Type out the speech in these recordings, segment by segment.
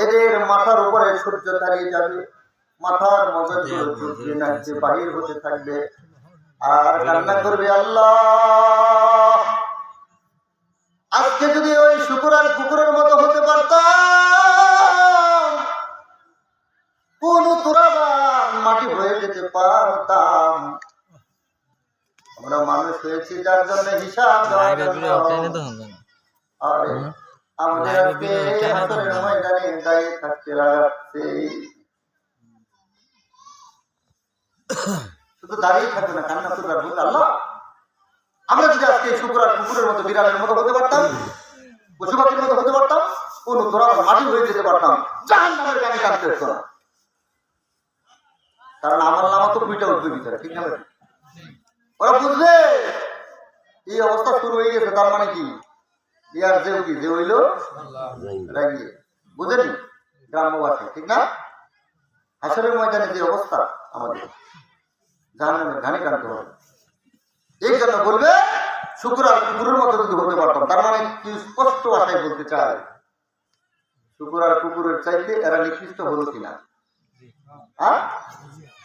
এদের মাথার উপরে সূর্য দাঁড়িয়ে যাবে, মাথার মগজগুলো চুপড়ে নাচতে বাহির হতে থাকবে আর কান্না করবে, আল্লাহ আজকে যদি ওই শুকর আর কুকুরের মতো হতে পারতাম, কোন তুরাবান মাটি হয়ে যেতে পারতাম। আমরা মানুষ হয়েছি যার জন্য হিসাব দেওয়ার জন্য। আরে আমাদের আজকে হাসরের ময়দানে দাঁড়িয়ে থাকতে লাগছে। শুধু দাঁড়িয়ে থাকবে না, কান্না করবে আর বলবে, আল্লাহ আমরা যদি আজকে শুকর আর কুকুরের মতো, বিড়ালের মতো হতে পারতাম, পশু পাখির মতো হতে পারতাম, কোন তুরাবান মাটি হয়ে যেতে পারতাম, জাহান্নামের গানে কাঁদতে হতো না। কারণ আমার নামা তো দুইটা উঠবে ভিতরে, ঠিক না? ওরা বুঝবে এই অবস্থা শুরু হয়ে গেছে, তার মানে কি ইয়ার যে কি যে হইল রাগিয়ে, বুঝেনি গ্রামবাসী, ঠিক না? হাসরের ময়দানে যে অবস্থা আমাদের জাহান্নামের ঘানি কাটতে হবে। এই জন্য বলবে শুকর আর কুকুরের মতো যদি হতে পারতাম, তার মানে কি স্পষ্ট ভাষায় বলতে চায় শুকর আর কুকুরের চাইতে এরা নিকৃষ্ট হলো কিনা? হ্যাঁ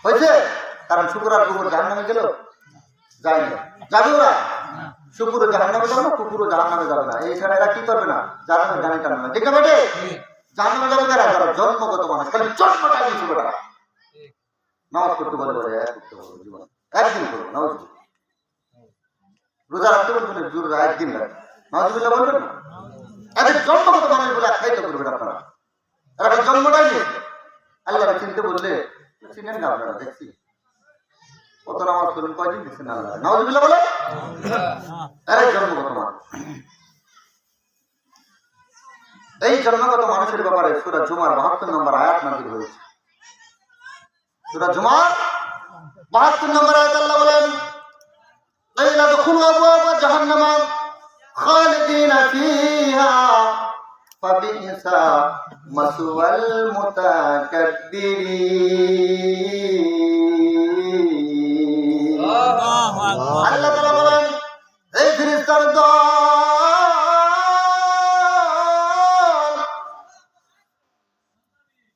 হয়েছে। কারণ শুকর আর কুকুর জাহান্নামে গেল, যায় না, যাবে ওরা? শুকুরও জাহান্নামে যাবে না, কুকুরও জাহান্নামে যাবে না। এইখানে এরা কি করবে না? জাহান্নামে জানে টানবে না, ঠিক না বেটে? জাহান্নামে যাবে কারা? যারা জন্মগত মানুষ, খালি জন্মটাই দিয়েছিল তারা। নামাজ করতে বলে বলে এক করতে বলে জীবন একদিন করবো, নামাজ রোজা রাখতে বলবেন রোজা একদিন লাগে, নামাজ বলবেন না। এদের জন্মগত মানুষ বলে আখ্যায়িত করবেন আপনারা। এরা জন্মটাই দিয়েছে। আল্লাহ চিনতে বললে চিনেন না আপনারা, দেখছি কত নামাজ করবেন, কয়দিন দিচ্ছেন আল্লাহ, নাউজুবিল্লাহ বলে। এরাই জন্মগত মানুষ। এই জন্মগত মানুষের ব্যাপারে সূরা জুমার ৭২ নম্বর আয়াত নাযিল হয়েছে। সূরা জুমার ৭২ নম্বর আয়াত আল্লাহ বলেন, কাইলা দুখুলু আবওয়াবা জাহান্নাম খালিদিনা ফিহা ফাবিইসা মাসওয়াল মুতাকাব্বিরিন। আল্লাহ তাআলা বলেন, এই ফেরেশতার দল,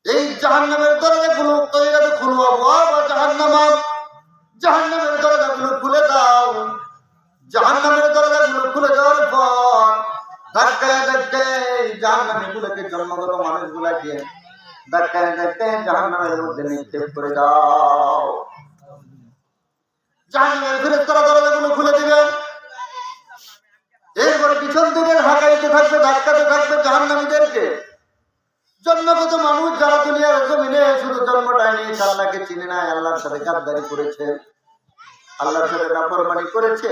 এই জাহান্নামের দরজাগুলো কাইলা দুখুলু আবওয়াবা জাহান্নাম, জাহান্নামের দরজাগুলো খুলে দাও। জাহান্নামের দরজাগুলো খুলে দেওয়ার পর ধাক্কায় ধাক্কায় জাহান্নামীগুলোকে, জন্মগত মানুষগুলাকে ধাক্কায় ধাক্কায় জাহান্নামের মধ্যে নিক্ষেপ করে দাও। জাহান্নামের ফেরেশতারা দরজাগুলো খুলে দিবেন। এরপরে পিছন থেকে ধাক্কাইতে থাকবে, ধাক্কাতে থাকবে জাহান্নামীদেরকে। জন্মগত মানুষ যারা দুনিয়ার জমিনে শুধু জন্মটাই নিয়ে আল্লাহকে চিনে নাই, আল্লাহর সাথে গাদ্দারি করেছে, আল্লাহর সাথে নাফরমানি করেছে,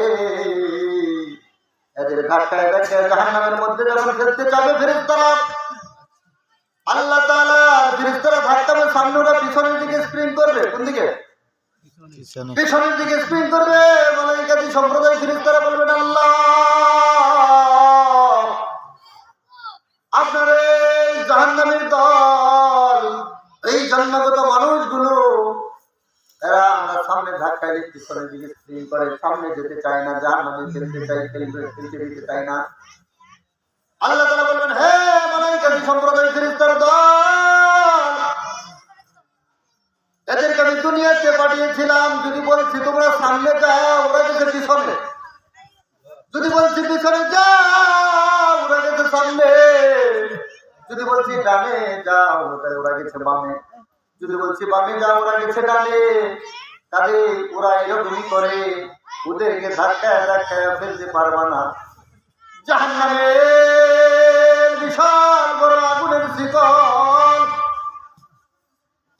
এদের ধাক্কায় ধাক্কায় জাহান্নামের মধ্যে যখন ফেলতে যাবে ফেরেশতারা, আল্লাহ তাআলা ফেরেশতারা ধাক্কাবে, সামনে ওরা পিছনের দিকে স্প্রিং করবে। কোন দিকে? পিছনের দিকে স্প্রিং করবে। মালায়েকাতি সম্প্রদায় ফেরেশতারা বলবেন, আল্লাহ আপনার এই জাহান্নামের দল, এই জন্মগত মানুষগুলো, এরা আমরা সামনে ধাক্কায় পিছনের দিকে স্প্রিং করে, সামনে যেতে চায় না, জাহান্নামে ফেলতে চায়, ফেলতে দিতে চায় না। আল্লাহ তাআলা বলবেন, হে মালায়েকাতি সম্প্রদায় ফেরেশতার দল, এদেরকে আমি দুনিয়াতে পাঠিয়েছিলাম, যদি বলছি তোমরা সামনে যাও, ওরা গেছে পিছনে, যদি বলছি পিছনে যাও, ওরা গেছে সামনে, যদি বলছি ডানে যাও, ওরা গেছে বামে, যদি বলছি বামে যাও, ওরা গেছে ডানে। কাজে ওরা এরকমই করে, ওদেরকে ধাক্কায় ধাক্কায় ফেলতে পারবা না। জাহান্নামের বিশাল বড় আগুনের শিকল,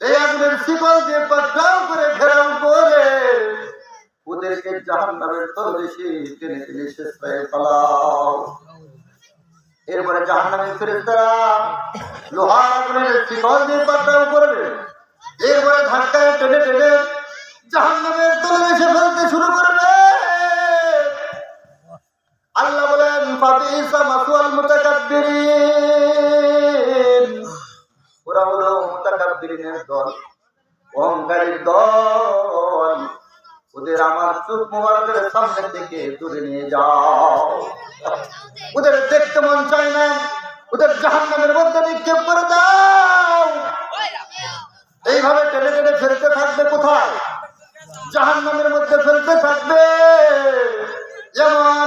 এই আগুনের শিকল দিয়ে পাকড়াও করে ঘেরাও করে ওদেরকে জাহান্নামের তলদেশে টেনে টেনে শেষ করে ফেলাও। এরপরে জাহান্নামের ফেরেশতারা লোহার আগুনের শিকল দিয়ে পাকড়াও করবে, এরপরে ধাক্কায় টেনে টেনে জাহান্নামের তলদেশে ফেলতে শুরু করবে। আল্লাহ বলেন, ফাবিইসা মাসওয়াল মুতাকাব্বিরিন। ওরা হলো মুতাকাব্বিরিনের দল, অহংকারীর দল। ওদের আমার চোখ মোবারকের সামনে থেকে দূরে নিয়ে যাও। ওদের দেখতে মন চায় না, ওদের জাহান্নামের মধ্যে নিক্ষেপ করে দাও। যেমন